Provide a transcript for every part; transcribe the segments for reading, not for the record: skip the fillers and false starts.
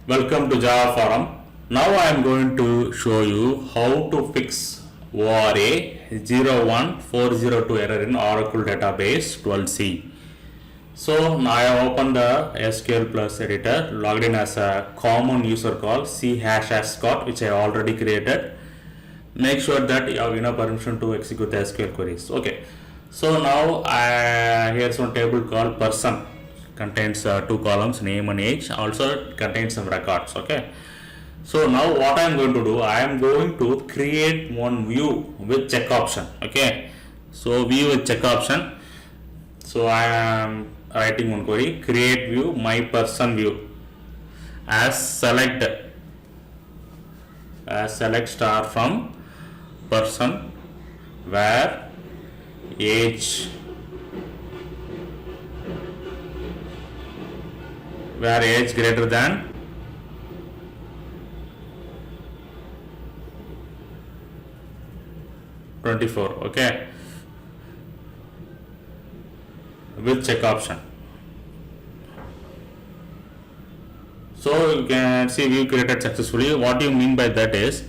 Welcome to Java Forum. Now I am going to show you how to fix ORA-01402 error in Oracle database 12c. So now I have opened the SQL Plus editor, logged in as a common user called c#ascot, which I already created. Make sure that you have enough permission to execute the SQL queries. Okay. So now here's one table called person. Contains two columns, name and age. Also it contains some records. Okay. So now what I am going to do, I am going to create one view with check option. Okay. So view with check option. So I am writing one query, create view my person view as select star from person where age greater than 24. Okay, with check option. So you can see view created successfully. What you mean by that is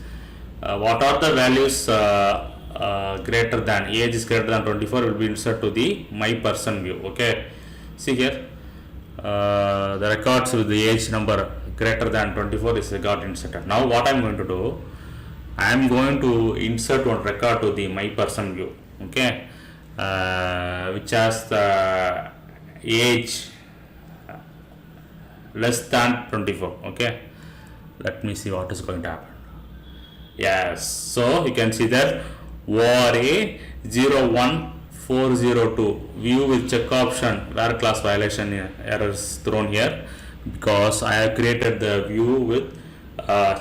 what are the values greater than, age is greater than 24 will be inserted to the my person view. Okay, see here the records with the age number greater than 24 is got inserted. Now what I am going to do, I am going to insert one record to the my person view. Okay, which has the age less than 24. Okay, let me see what is going to happen. Yes, so you can see that ORA-01402 view with check option where class violation error is thrown here because I have created the view with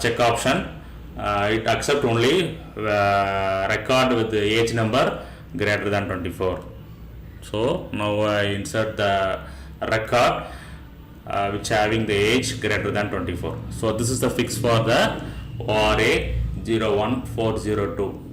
check option. It accepts only record with the age number greater than 24. So now I insert the record which having the age greater than 24. So this is the fix for the ORA-01402.